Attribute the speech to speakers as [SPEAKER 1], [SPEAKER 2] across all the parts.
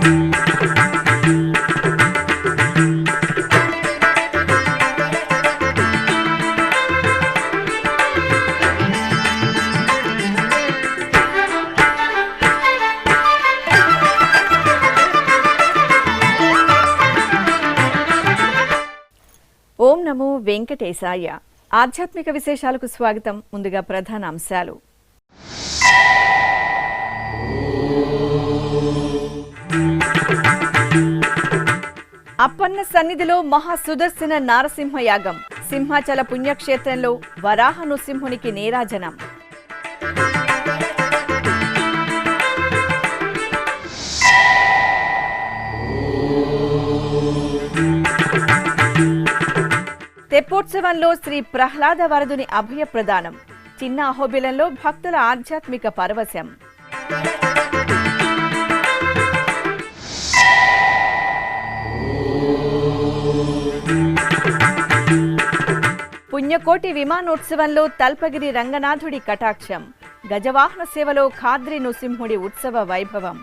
[SPEAKER 1] ఓం నమో వెంకటేశాయ. ఆధ్యాత్మిక విశేషాలకు స్వాగతం. ముందుగా ప్రధాన అంశాలు. అప్పన్న సన్నిధిలో మహా సుదర్శన నారసింహ యాగం. సింహాచల పుణ్యక్షేత్రంలో వరాహ నృసింహునికి నీరాజనం. తెప్పోత్సవంలో శ్రీ ప్రహ్లాద వరదుని అభయ ప్రదానం. చిన్న అహోబిలంలో భక్తుల ఆధ్యాత్మిక పరవశం. పుణ్యకోటి విమానోత్సవంలో తల్పగిరి రంగనాథుడి కటాక్షం. గజవాహన సేవలో ఖాద్రి నృసింహుడి ఉత్సవ వైభవం.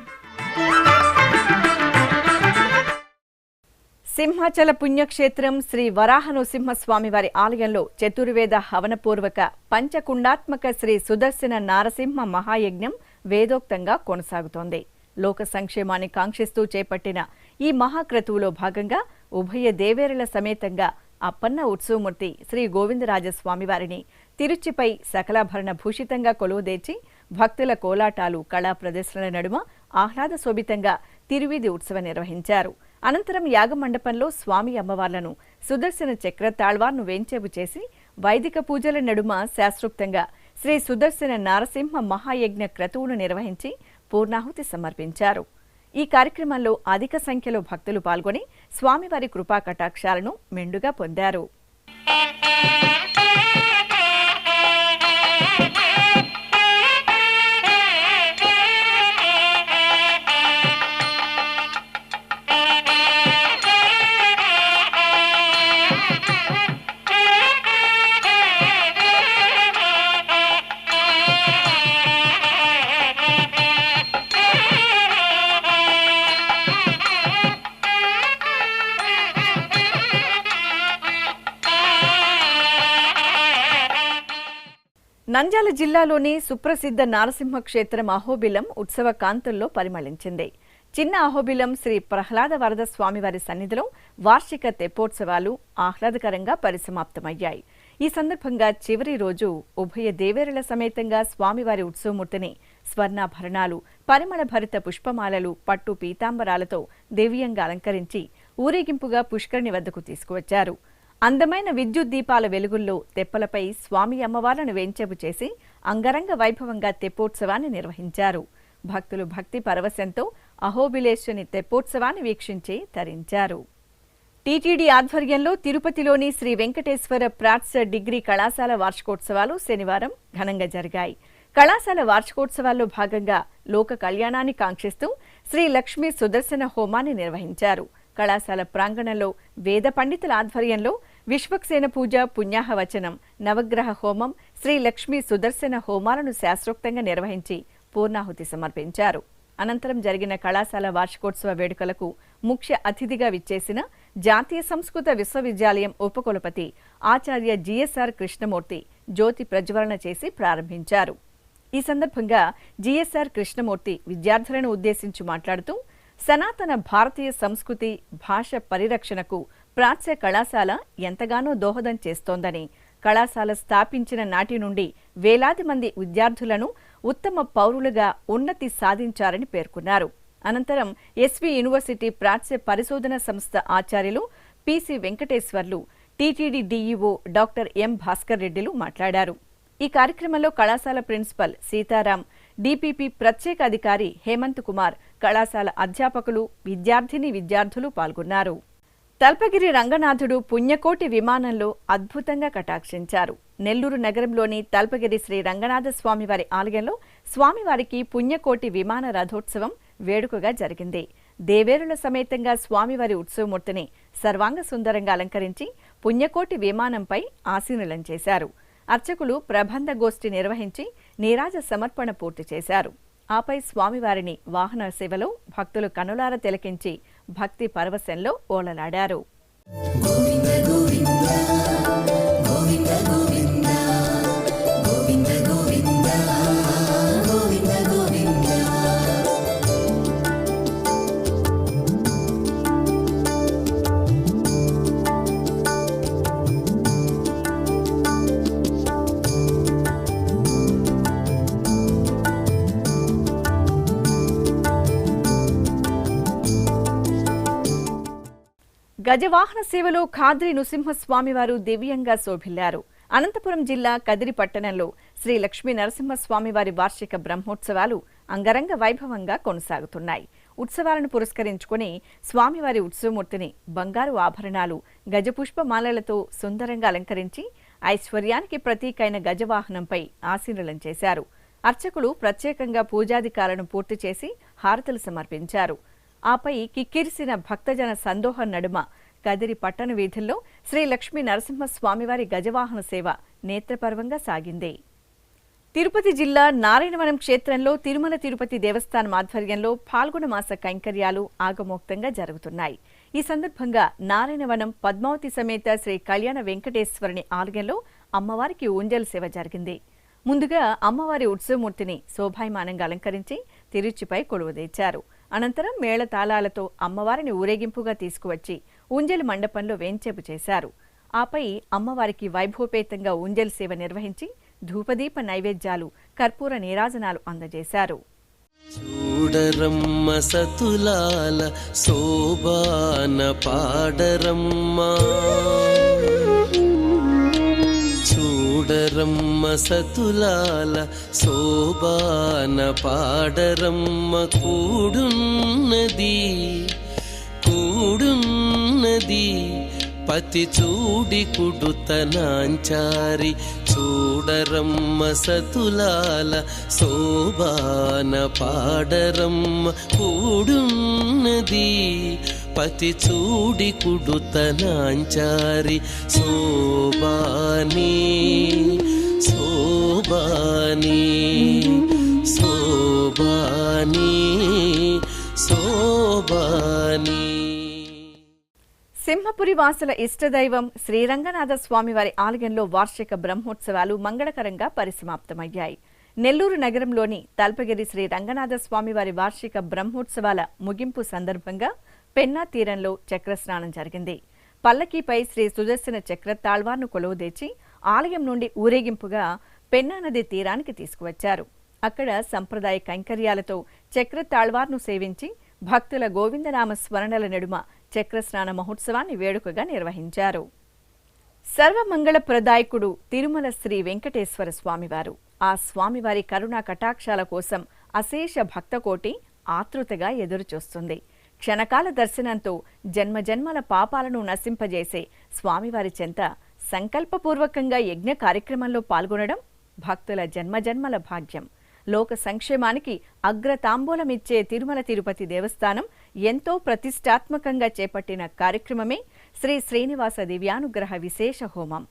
[SPEAKER 1] సింహాచల పుణ్యక్షేత్రం శ్రీ వరాహ నృసింహస్వామివారి ఆలయంలో చతుర్వేద హవనపూర్వక పంచకుండాత్మక శ్రీ సుదర్శన నారసింహ మహాయజ్ఞం వేదోక్తంగా కొనసాగుతోంది. లోక సంక్షేమాన్ని కాంక్షిస్తూ చేపట్టిన ఈ మహాక్రతువులో భాగంగా ఉభయ దేవేరుల సమేతంగా అప్పన్న ఉత్సవమూర్తి శ్రీ గోవిందరాజస్వామివారిని తిరుచిపై సకలాభరణ భూషితంగా కొలువుదేర్చి భక్తుల కోలాటాలు కళా ప్రదర్శనల నడుమ ఆహ్లాద శోభితంగా తిరువీధి ఉత్సవం నిర్వహించారు. అనంతరం యాగమండపంలో స్వామి అమ్మవార్లను సుదర్శన చక్ర తాళ్వార్ను వేంచేపు చేసి వైదిక పూజల నడుమ శాస్త్రోక్తంగా శ్రీ సుదర్శన నారసింహ మహాయజ్ఞ క్రతువును నిర్వహించి పూర్ణాహుతి సమర్పించారు. ఈ కార్యక్రమంలో అధిక సంఖ్యలో భక్తులు పాల్గొని స్వామివారి కృపా కటాక్షాలను మెండుగా పొందారు. నంద్యాల జిల్లాలోని సుప్రసిద్ధ నారసింహ క్షేత్రం అహోబిలం ఉత్సవ కాంతుల్లో పరిమళించింది. చిన్న అహోబిలం శ్రీ ప్రహ్లాద వరద స్వామివారి సన్నిధిలో వార్షిక తెప్పోత్సవాలు ఆహ్లాదకరంగా పరిసమాప్తమయ్యాయి. ఈ సందర్భంగా చివరి రోజు ఉభయ దేవేరుల సమేతంగా స్వామివారి ఉత్సవమూర్తిని స్వర్ణాభరణాలు, పరిమళ భరిత పుష్పమాలలు, పట్టు పీతాంబరాలతో దివ్యంగా అలంకరించి ఊరేగింపుగా పుష్కరిణి వద్దకు తీసుకువచ్చారు. అందమైన విద్యుత్ దీపాల వెలుగుల్లో తెప్పలపై స్వామి అమ్మవార్లను వేంచేపు చేసి అంగరంగ వైభవంగా తెప్పోత్సవాన్ని నిర్వహించారు. భక్తులు భక్తి పరవశంతో అహోబిలేశ్వని తెప్పోత్సవాన్ని వీక్షించి తరించారు. టీటీడీ ఆధ్వర్యంలో తిరుపతిలోని శ్రీ వెంకటేశ్వర ప్రాట్స్ డిగ్రీ కళాశాల వార్షికోత్సవాలు శనివారం ఘనంగా జరిగాయి. కళాశాల వార్షికోత్సవాల్లో భాగంగా లోక కళ్యాణాన్ని కాంక్షిస్తూ శ్రీ లక్ష్మీ సుదర్శన హోమాన్ని నిర్వహించారు. కళాశాల ప్రాంగణంలో వేద పండితుల ఆధ్వర్యంలో విశ్వక్సేన పూజ, పుణ్యాహవచనం, నవగ్రహ హోమం, శ్రీ లక్ష్మీ సుదర్శన హోమాలను శాస్త్రోక్తంగా నిర్వహించి పూర్ణాహుతి సమర్పించారు. అనంతరం జరిగిన కళాశాల వార్షికోత్సవ వేడుకలకు ముఖ్య అతిథిగా విచ్చేసిన జాతీయ సంస్కృత విశ్వవిద్యాలయం ఉపకులపతి ఆచార్య జిఎస్ఆర్ కృష్ణమూర్తి జ్యోతి ప్రజ్వలన చేసి ప్రారంభించారు. ఈ సందర్భంగా జిఎస్ఆర్ కృష్ణమూర్తి విద్యార్థులను ఉద్దేశించి మాట్లాడుతూ సనాతన భారతీయ సంస్కృతి, భాష పరిరక్షణకు ప్రాచ్య కళాశాల ఎంతగానో దోహదం చేస్తోందని, కళాశాల స్థాపించిన నాటి నుండి వేలాది మంది విద్యార్థులను ఉత్తమ పౌరులుగా ఉన్నతి సాధించారని పేర్కొన్నారు. అనంతరం ఎస్వి యూనివర్సిటీ ప్రాచ్య పరిశోధన సంస్థ ఆచార్యులు PC Venkateswarlu, TTD DEO doctor M Bhaskar రెడ్డిలు మాట్లాడారు. ఈ కార్యక్రమంలో కళాశాల ప్రిన్సిపల్ సీతారాం, డిపిపి ప్రత్యేక అధికారి హేమంత్ కుమార్, కళాశాల అధ్యాపకులు, విద్యార్థులు పాల్గొన్నారు. తల్పగిరి రంగనాథుడు పుణ్యకోటి విమానంలో అద్భుతంగా కటాక్షించారు. నెల్లూరు నగరంలోని తల్పగిరి శ్రీ రంగనాథ స్వామివారి ఆలయంలో స్వామివారికి పుణ్యకోటి విమాన రథోత్సవం వేడుకగా జరిగింది. దేవేరుల సమేతంగా స్వామివారి ఉత్సవమూర్తిని సర్వాంగ సుందరంగా అలంకరించి పుణ్యకోటి విమానంపై ఆసీనులం చేశారు. అర్చకులు ప్రబంధ గోష్ఠి నిర్వహించి నీరాజ సమర్పణ పూర్తి చేశారు. ఆపై స్వామివారిని వాహన సేవలో భక్తులు కనులార తిలకించి భక్తి పరవశంలో ఓలలాడారు. గజవాహన సేవలో ఖాద్రి నృసింహస్వామివారు దివ్యంగా శోభిల్లారు. అనంతపురం జిల్లా కదిరి పట్టణంలో శ్రీ లక్ష్మీ నరసింహస్వామివారి వార్షిక బ్రహ్మోత్సవాలు అంగరంగ వైభవంగా కొనసాగుతున్నాయి. ఉత్సవాలను పురస్కరించుకుని స్వామివారి ఉత్సవమూర్తిని బంగారు ఆభరణాలు, గజపుష్పమాలలతో సుందరంగా అలంకరించి ఐశ్వర్యానికి ప్రతీకైన గజవాహనంపై ఆసీనులం చేశారు. అర్చకులు ప్రత్యేకంగా పూజాధికాలను పూర్తి చేసి హారతులు సమర్పించారు. ఆపై కిక్కిరిసిన భక్తజన సందోహం నడుమ కదిరి పట్టణ వీధుల్లో శ్రీ లక్ష్మీ నరసింహస్వామివారి గజవాహన సేవ నేత్రపర్వంగా సాగింది. తిరుపతి జిల్లా నారాయణవనం క్షేత్రంలో తిరుమల తిరుపతి దేవస్థానం ఆధ్వర్యంలో పాల్గొన మాస కైంకర్యాలు ఆగమోక్తంగా జరుగుతున్నాయి. ఈ సందర్భంగా నారాయణవనం పద్మావతి సమేత శ్రీ కళ్యాణ వెంకటేశ్వరుని ఆలయంలో అమ్మవారికి ఊంజల్ సేవ జరిగింది. ముందుగా అమ్మవారి ఉత్సవమూర్తిని శోభాయమానంగా అలంకరించి తిరుచిపై కొలువుదీర్చారు. అనంతరం మేళతాళాలతో అమ్మవారిని ఊరేగింపుగా తీసుకువచ్చి ఊంజల్ మండపంలో వేంచేపు చేశారు. ఆపై అమ్మవారికి వైభవపేతంగా ఊంజల్ సేవ నిర్వహించి ధూపదీప నైవేద్యాలు, కర్పూర నీరాజనాలు అందజేశారు.
[SPEAKER 2] చూడరమ్మ సతులాల శోభాన పాడరమ్మ, చూడరమ్మ సతులాల శోభాన పాడరమ్మ, కూడున్నది కూడున్నది పతి చూడి కుడుతనాంచారి, చూడరమ్మ సతులాల శోభాన పాడరమ్మ, కూడున్నది పతి చూడి కుడుతనాంచారి, శోభాని శోభాని శోభాని శోభాని.
[SPEAKER 1] సింహపురి వాసుల ఇష్టదైవం శ్రీరంగనాథ స్వామివారి ఆలయంలో వార్షిక బ్రహ్మోత్సవాలు మంగళకరంగా పరిసమాప్తమయ్యాయి. నెల్లూరు నగరంలోని తల్పగిరి శ్రీ రంగనాథ స్వామివారి వార్షిక బ్రహ్మోత్సవాల ముగింపు సందర్భంగా పెన్నా తీరంలో చక్రస్నానం జరిగింది. పల్లకీపై శ్రీ సుదర్శన చక్ర తాళ్వార్ను కొలువుదీర్చి ఆలయం నుండి ఊరేగింపుగా పెన్నా నది తీరానికి తీసుకువచ్చారు. అక్కడ సంప్రదాయ కైంకర్యాలతో చక్ర తాళ్వార్ను సేవించి భక్తుల గోవిందనామ స్మరణల నడుమ చక్రస్నాన మహోత్సవాన్ని వేడుకగా నిర్వహించారు. సర్వమంగళ ప్రదాయకుడు తిరుమల శ్రీ వెంకటేశ్వర స్వామివారు. ఆ స్వామివారి కరుణా కటాక్షాల కోసం అశేష భక్తకోటి ఆతృతగా ఎదురుచూస్తుంది. క్షణకాల దర్శనంతో జన్మజన్మల పాపాలను నశింపజేసే స్వామివారి చెంత సంకల్పపూర్వకంగా యజ్ఞ కార్యక్రమంలో పాల్గొనడం భక్తుల జన్మజన్మల భాగ్యం. లోక సంక్షేమానికి అగ్రతాంబూలమిచ్చే తిరుమల తిరుపతి దేవస్థానం ఎంతో ప్రతిష్టాత్మకంగా చేపట్టిన కార్యక్రమమే శ్రీ శ్రీనివాస దివ్యానుగ్రహ విశేష హోమం.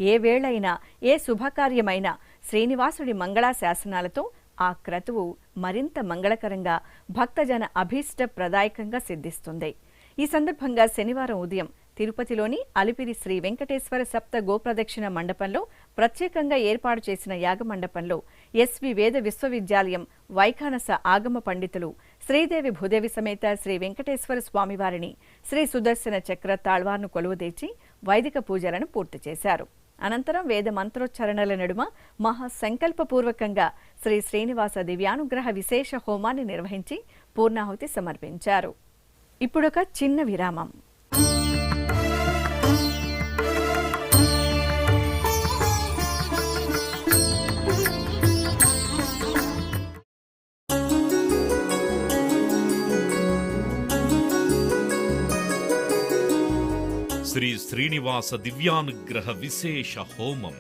[SPEAKER 1] ఏ వేళైనా ఏ శుభకార్యమైనా శ్రీనివాసుడి మంగళా శాసనాలతో ఆ క్రతువు మరింత మంగళకరంగా భక్తజన అభీష్ట ప్రదాయకంగా సిద్ధిస్తుంది. ఈ సందర్భంగా శనివారం ఉదయం తిరుపతిలోని అలిపిరి శ్రీ వెంకటేశ్వర సప్త గోప్రదక్షిణ మండపంలో ప్రత్యేకంగా ఏర్పాటు చేసిన యాగమండపంలో ఎస్వి వేద విశ్వవిద్యాలయం వైఖానస ఆగమ పండితులు శ్రీదేవి భూదేవి సమేత శ్రీ వెంకటేశ్వర స్వామివారిని శ్రీ సుదర్శన చక్ర తాళ్వార్ను కొలువుదీర్చి వైదిక పూజలను పూర్తి చేశారు. అనంతరం వేద మంత్రోచ్చరణల నడుమ మహాసంకల్పపూర్వకంగా శ్రీ శ్రీనివాస దివ్యానుగ్రహ విశేష హోమాన్ని నిర్వహించి పూర్ణాహుతి సమర్పించారు. ఇప్పుడొక చిన్న విరామం.
[SPEAKER 3] శ్రీ శ్రీనివాస దివ్యానుగ్రహ విశేష హోమం.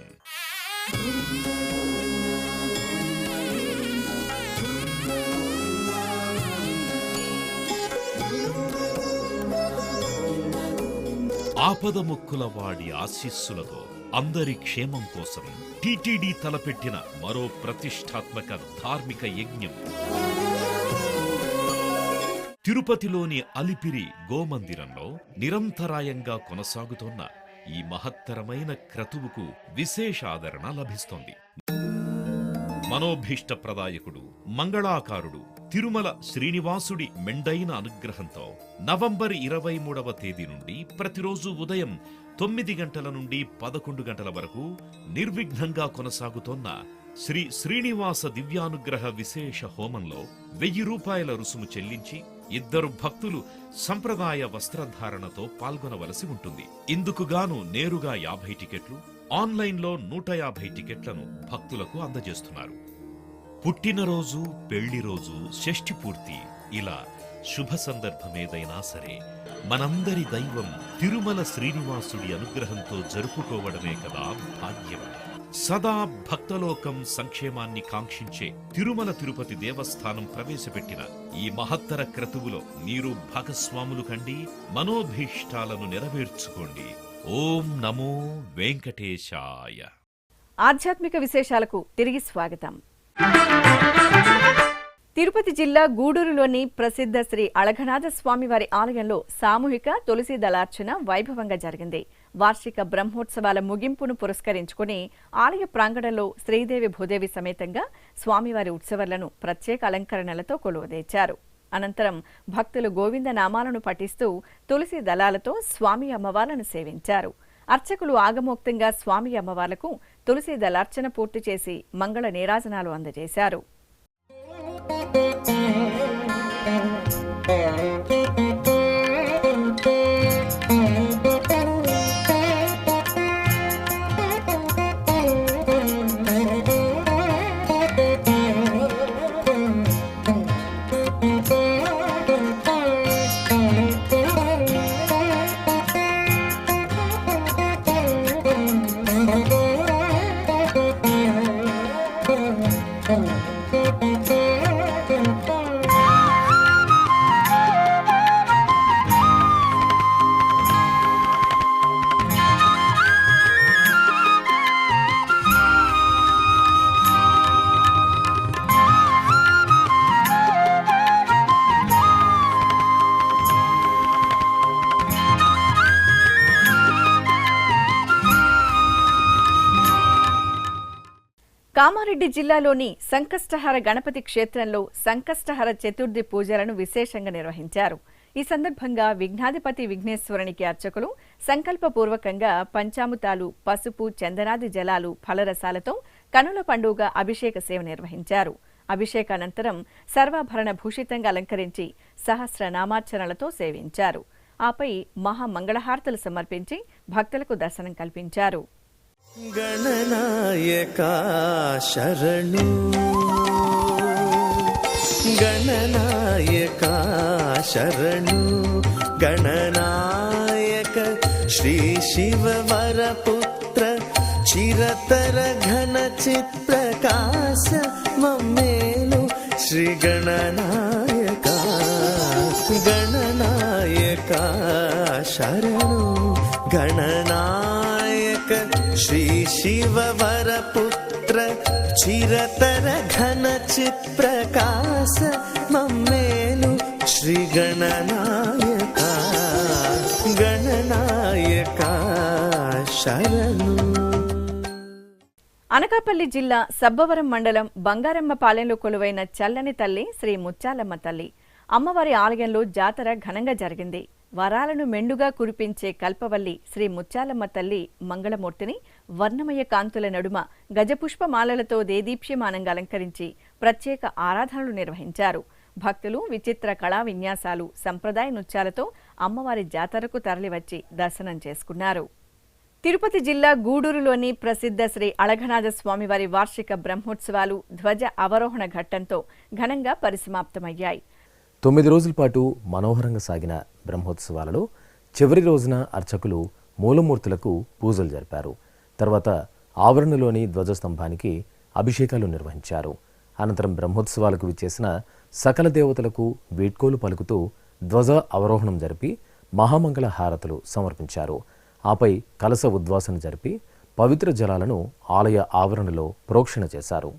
[SPEAKER 3] ఆపదముక్కుల వాడి ఆశీస్సులతో అందరి క్షేమం కోసం టిటిడి తలపెట్టిన మరో ప్రతిష్టాత్మక ధార్మిక యజ్ఞం. తిరుపతిలోని అలిపిరి గోమందిరంలో నిరంతరాయంగా కొనసాగుతోన్న ఈ మహత్తరమైన క్రతువుకు విశేష ఆదరణ లభిస్తోంది. మనోభీష్టప్రదాయకుడు, మంగళాకారుడు తిరుమల శ్రీనివాసుడి మెండైన అనుగ్రహంతో నవంబర్ 23వ తేదీ నుండి ప్రతిరోజు ఉదయం 9 గంటల నుండి 11 గంటల వరకు నిర్విఘ్నంగా కొనసాగుతోన్న శ్రీ శ్రీనివాస దివ్యానుగ్రహ విశేష హోమంలో 1000 రూపాయల రుసుము చెల్లించి 2 భక్తులు సంప్రదాయ వస్త్రధారణతో పాల్గొనవలసి ఉంటుంది. ఇందుకుగాను నేరుగా 50 టికెట్లు, ఆన్లైన్లో 150 టికెట్లను భక్తులకు అందజేస్తున్నారు. పుట్టినరోజు, పెళ్లి రోజు, షష్ఠి పూర్తి ఇలా శుభ సందర్భమేదైనా సరే మనందరి దైవం తిరుమల శ్రీనివాసుడి అనుగ్రహంతో జరుపుకోవడమే కదా భాగ్యం. సదా భక్తలోకం సంక్షేమాన్ని కాంక్షించే తిరుమల తిరుపతి దేవస్థానం ప్రవేశపెట్టిన ఈ మహత్తర క్రతువులో మీరు భాగస్వాములు కండి, మనోభీష్టాలను నెరవేర్చుకోండి. ఓం నమో వెంకటేశాయ.
[SPEAKER 1] ఆధ్యాత్మిక విశేషాలకు తిరిగి స్వాగతం. తిరుపతి జిల్లా గూడూరులోని ప్రసిద్ధ శ్రీ అళఘనాథ స్వామివారి ఆలయంలో సామూహిక తులసి దళార్చన వైభవంగా జరిగింది. వార్షిక బ్రహ్మోత్సవాల ముగింపును పురస్కరించుకుని ఆలయ ప్రాంగణంలో శ్రీదేవి భూదేవి సమేతంగా స్వామివారి ఉత్సవాలను ప్రత్యేక అలంకరణలతో కొలువుదీర్చారు. అనంతరం భక్తులు గోవింద నామాలను పఠిస్తూ తులసి దళాలతో స్వామి అమ్మవార్లను సేవించారు. అర్చకులు ఆగమోక్తంగా స్వామి అమ్మవార్లకు తులసి దళార్చన పూర్తి చేసి మంగళ నీరాజనాలు అందజేశారు. కామారెడ్డి జిల్లాలోని సంకష్టహర గణపతి క్షేత్రంలో సంకష్టహర చతుర్థి పూజలను విశేషంగా నిర్వహించారు. ఈ సందర్భంగా విఘ్నాధిపతి విఘ్నేశ్వరునికి అర్చకులు సంకల్పపూర్వకంగా పంచామృతాలు, పసుపు, చందనాది జలాలు, ఫలరసాలతో కనుల పండుగ అభిషేక సేవ నిర్వహించారు. అభిషేకానంతరం సర్వాభరణ భూషితంగా అలంకరించి సహస్రనామార్చనలతో సేవించారు. ఆపై మహామంగళహారతులు సమర్పించి భక్తులకు దర్శనం కల్పించారు.
[SPEAKER 2] గణనాయకా శరణు, గణనాయకా శరణు, గణనాయక శ్రీ శివ వరపుత్ర చిరతర ఘన చిత్ప్రకాశ మమ్మేలు శ్రీ గణనాయకా, గణనాయకా శరణు, గణనాయక శ్రీ శివ వరపుత్ర చిరతర ఘన చిత్ప్రకాశ మమ్మేలు శ్రీ గణనాయక, గణనాయక శరణు.
[SPEAKER 1] అనకాపల్లి జిల్లా సబ్బవరం మండలం బంగారమ్మపాలెంలో కొలువైన చల్లని తల్లి శ్రీ ముత్యాలమ్మ తల్లి అమ్మవారి ఆలయంలో జాతర ఘనంగా జరిగింది. వరాలను మెండుగా కురిపించే కల్పవల్లి శ్రీ ముత్యాలమ్మ తల్లి మంగళమూర్తిని వర్ణమయ కాంతుల నడుమ గజపుష్పమాలలతో దేదీప్యమానంగా అలంకరించి ప్రత్యేక ఆరాధనలు నిర్వహించారు. భక్తులు విచిత్ర కళా విన్యాసాలు, సంప్రదాయ నృత్యాలతో అమ్మవారి జాతరకు తరలివచ్చి దర్శనం చేసుకున్నారు. తిరుపతి జిల్లా గూడూరులోని ప్రసిద్ధ శ్రీ అళఘనాథ స్వామివారి వార్షిక బ్రహ్మోత్సవాలు ధ్వజ అవరోహణ ఘట్టంతో ఘనంగా పరిసమాప్తమయ్యాయి.
[SPEAKER 4] 9 రోజుల పాటు మనోహరంగా సాగిన బ్రహ్మోత్సవాలలో చివరి రోజున అర్చకులు మూలమూర్తులకు పూజలు జరిపారు. తర్వాత ఆవరణలోని ధ్వజస్తంభానికి అభిషేకాలు నిర్వహించారు. అనంతరం బ్రహ్మోత్సవాలకు విచ్చేసిన సకల దేవతలకు వీడ్కోలు పలుకుతూ ధ్వజ అవరోహణం జరిపి మహామంగళ హారతులు సమర్పించారు. ఆపై కలశ ఉద్వాసన జరిపి పవిత్ర జలాలను ఆలయ ఆవరణలో ప్రోక్షణ చేశారు.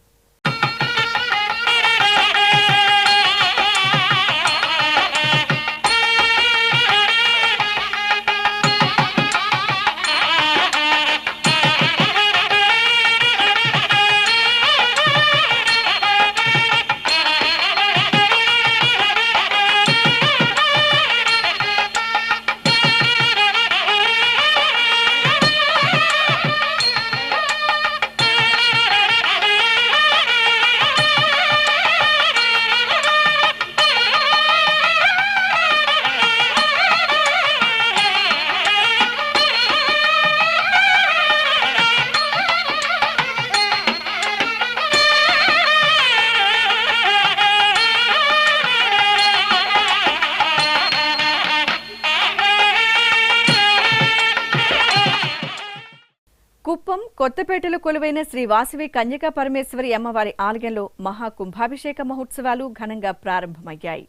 [SPEAKER 1] కుప్పం కొత్తపేటలో కొలువైన శ్రీ వాసవి కన్యకా పరమేశ్వరి అమ్మవారి ఆలయంలో మహాకుంభాభిషేక మహోత్సవాలు ఘనంగా ప్రారంభమయ్యాయి.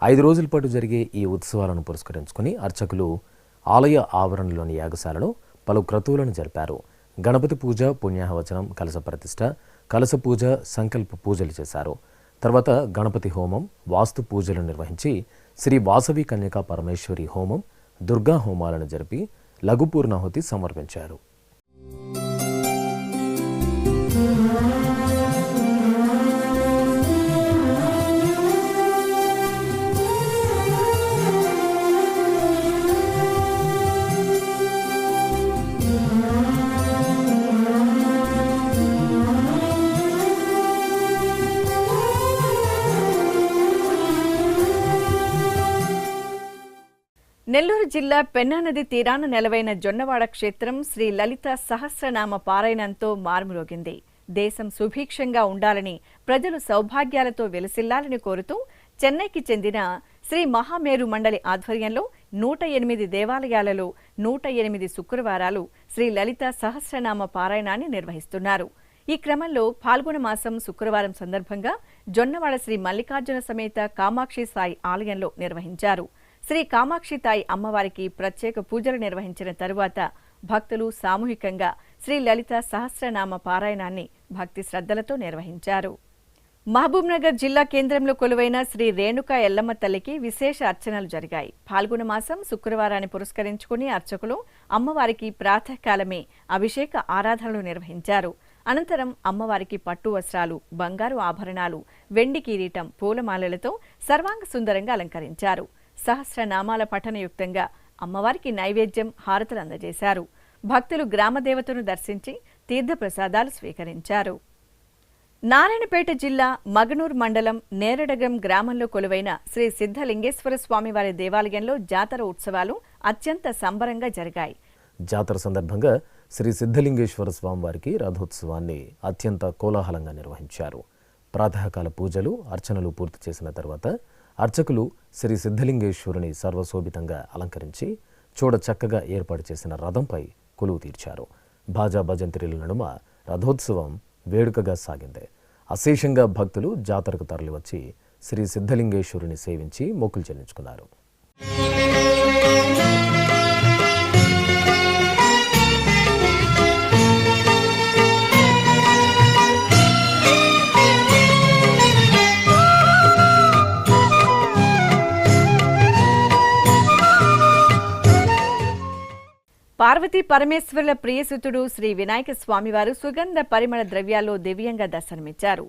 [SPEAKER 4] 5 రోజుల పాటు జరిగే ఈ ఉత్సవాలను పురస్కరించుకుని అర్చకులు ఆలయ ఆవరణలోని యాగశాలలో పలు క్రతువులను జరిపారు. గణపతి పూజ, పుణ్యాహవచనం, కలశ ప్రతిష్ఠ, కలశ పూజ, సంకల్ప పూజలు చేశారు. తర్వాత గణపతి హోమం, వాస్తు పూజలు నిర్వహించి శ్రీ వాసవి కన్యకా పరమేశ్వరి హోమం, దుర్గా హోమాలను జరిపి లఘు పూర్ణాహుతి సమర్పించారు.
[SPEAKER 1] నెల్లూరు జిల్లా పెన్నా నది తీరాన నెలవైన జొన్నవాడ క్షేత్రం శ్రీ లలిత సహస్రనామ పారాయణంతో మార్మురోగింది. దేశం సుభిక్షంగా ఉండాలని, ప్రజలు సౌభాగ్యాలతో వెలసిల్లాలని కోరుతూ చెన్నైకి చెందిన శ్రీ మహామేరు మండలి ఆధ్వర్యంలో 108 దేవాలయాలలో 108 శుక్రవారాలు శ్రీ లలిత సహస్రనామ పారాయణాన్ని నిర్వహిస్తున్నారు. ఈ క్రమంలో ఫాల్గుణ మాసం శుక్రవారం సందర్భంగా జొన్నవాడ శ్రీ మల్లికార్జున సమేత కామాక్షి సాయి ఆలయంలో నిర్వహించారు. శ్రీ కామాక్షి తాయి అమ్మవారికి ప్రత్యేక పూజలు నిర్వహించిన తరువాత భక్తులు సామూహికంగా శ్రీ లలిత సహస్రనామ పారాయణాన్ని భక్తి శ్రద్ధలతో నిర్వహించారు. మహబూబ్నగర్ జిల్లా కేంద్రంలో కొలువైన శ్రీ రేణుకా ఎల్లమ్మ తల్లికి విశేష అర్చనలు జరిగాయి. ఫాల్గుణ మాసం శుక్రవారాన్ని పురస్కరించుకుని అర్చకులు అమ్మవారికి ప్రాతకాలమే అభిషేక ఆరాధనలు నిర్వహించారు. అనంతరం అమ్మవారికి పట్టు వస్త్రాలు, బంగారు ఆభరణాలు, వెండి కిరీటం, పూలమాలలతో సర్వాంగ సుందరంగా అలంకరించారు. సహస్రనామాల పఠనయుక్తంగా అమ్మవారికి నైవేద్యం, హారతులు అందజేశారు. భక్తులు గ్రామదేవతను దర్శించి తీర్థప్రసాదాలు స్వీకరించారు. నారాయణపేట జిల్లా మగనూర్ మండలం నేరడగం గ్రామంలో కొలువైన శ్రీ సిద్ధలింగేశ్వర స్వామివారి దేవాలయంలో జాతర ఉత్సవాలు అత్యంత సంబరంగా జరిగాయి.
[SPEAKER 4] జాతర సందర్భంగా శ్రీ సిద్ధలింగేశ్వర స్వామివారికి రథోత్సవాన్ని అత్యంత కోలాహలంగా నిర్వహించారు. ప్రాతకాల పూజలు, అర్చనలు పూర్తి చేసిన తర్వాత అర్చకులు శ్రీ సిద్ధలింగేశ్వరుని సర్వశోభితంగా అలంకరించి చూడ చక్కగా ఏర్పాటు చేసిన రథంపై కొలువు తీర్చారు. బాజా భజంత్రీల నడుమ రథోత్సవం వేడుకగా సాగింది. అశేషంగా భక్తులు జాతరకు తరలివచ్చి శ్రీ సిద్ధలింగేశ్వరుని సేవించి మొక్కులు చెల్లించుకున్నారు.
[SPEAKER 1] పార్వతీ పరమేశ్వరుల ప్రియసుతుడు శ్రీ వినాయక స్వామివారు సుగంధ పరిమళ ద్రవ్యాల్లో దివ్యంగా దర్శనమిచ్చారు.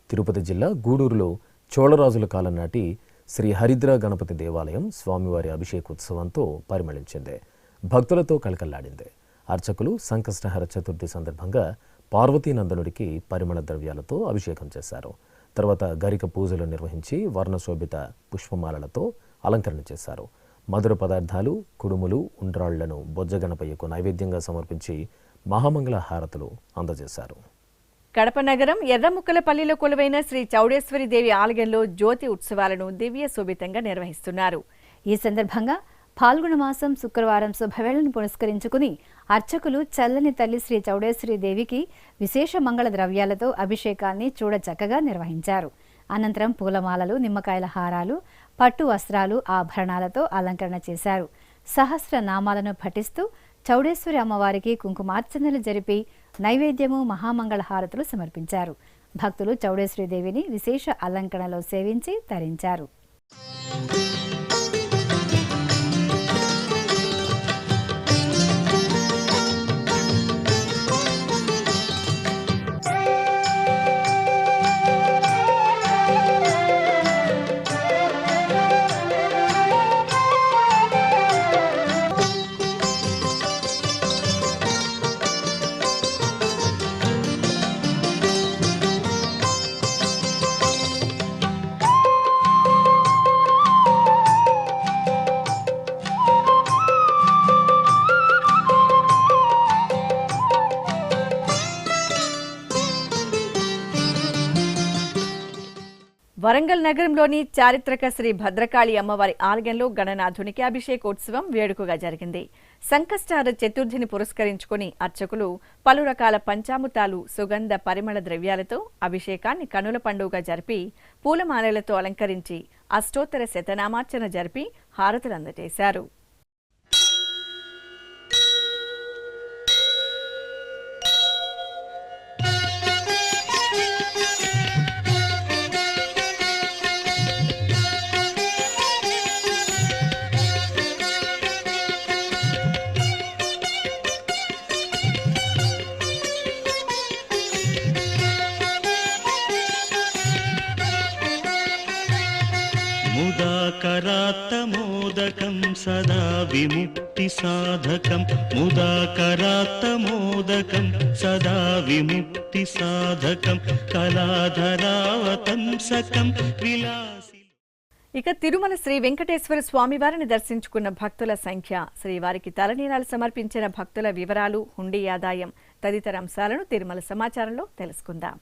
[SPEAKER 4] తిరుపతి జిల్లా గూడూరులో చోళరాజుల కాలం నాటి శ్రీ హరిద్ర గణపతి దేవాలయం స్వామివారి అభిషేకోత్సవంతో పరిమళించింది. భక్తులతో కలకల్లాడింది. అర్చకులు సంకష్టహర చతుర్థి సందర్భంగా పార్వతీనందనుడికి పరిమళ ద్రవ్యాలతో అభిషేకం చేశారు. తర్వాత గరిక పూజలు నిర్వహించి వర్ణశోభిత పుష్పమాలలతో అలంకరణ చేశారు. మధుర పదార్థాలు, కుడుములు, ఉండ్రాళ్లను బొజ్జగణపయ్యకు నైవేద్యంగా సమర్పించి మహామంగళ హారతులు అందజేశారు.
[SPEAKER 1] కడప నగరం ఎర్రముక్కలపల్లిలో కొలువైన శ్రీ చౌడేశ్వరి దేవి ఆలయంలో జ్యోతి ఉత్సవాలను దివ్య శోభితంగా నిర్వహిస్తున్నారు.
[SPEAKER 5] ఈ సందర్భంగా ఫాల్గుణ మాసం శుక్రవారం శుభవేళను పురస్కరించుకుని అర్చకులు చల్లని తల్లి శ్రీ చౌడేశ్వరి దేవికి విశేష మంగళ ద్రవ్యాలతో అభిషేకాన్ని చూడ చక్కగా నిర్వహించారు. అనంతరం పూలమాలలు, నిమ్మకాయల హారాలు, పట్టు వస్త్రాలు, ఆభరణాలతో అలంకరణ చేశారు. సహస్ర నామాలను పఠిస్తూ చౌడేశ్వరి అమ్మవారికి కుంకుమార్చనలు జరిపి నైవేద్యము మహామంగళ హారతులు సమర్పించారు. భక్తులు చౌడేశ్వరి దేవిని విశేష అలంకరణలో సేవించి తరించారు.
[SPEAKER 1] వరంగల్ నగరంలోని చారిత్రక శ్రీ భద్రకాళి అమ్మవారి ఆలయంలో గణనాథునికి అభిషేకోత్సవం వేడుకగా జరిగింది. సంకష్టహర చతుర్థిని పురస్కరించుకుని అర్చకులు పలు రకాల పంచామృతాలు, సుగంధ పరిమళ ద్రవ్యాలతో అభిషేకాన్ని కనుల పండుగగా జరిపి పూలమాలలతో అలంకరించి అష్టోత్తర శతనామార్చన జరిపి హారతులు అందజేశారు.
[SPEAKER 2] ముదాకరాత్తమోదకం సదా విముక్తి సాధకం ముదాకరాత్తమోదకం సదా విముక్తి సాధకం కళాధరావతంసకం విలాసి.
[SPEAKER 1] ఇక తిరుమల శ్రీ వెంకటేశ్వర స్వామివారిని దర్శించుకున్న భక్తుల సంఖ్య, శ్రీవారికి తలనీలాలు సమర్పించిన భక్తుల వివరాలు, హుండీ ఆదాయం తదితర అంశాలను తిరుమల సమాచారంలో తెలుసుకుందాం.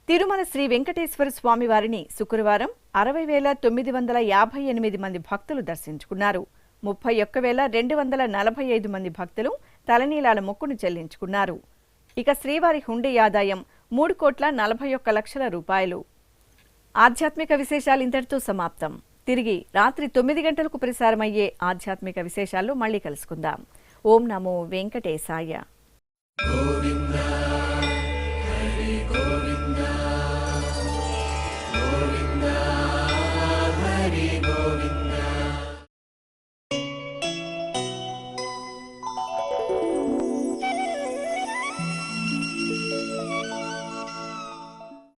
[SPEAKER 1] తిరుమల శ్రీ వెంకటేశ్వర స్వామివారిని శుక్రవారం 60,958 మంది భక్తులు దర్శించుకున్నారు. 31,245 మంది భక్తులు తలనీలాల మొక్కును చెల్లించుకున్నారు. ఇక శ్రీవారి హుండీ ఆదాయం 3,41,00,000 రూపాయలు. ఆధ్యాత్మిక విశేషాలు ఇంతటితో సమాప్తం. తిరిగి రాత్రి 9 గంటలకు ప్రసారమయ్యే ఆధ్యాత్మిక విశేషాల్లో మళ్ళీ కలుసుకుందాం. ఓం నమో వెంకటేశాయ.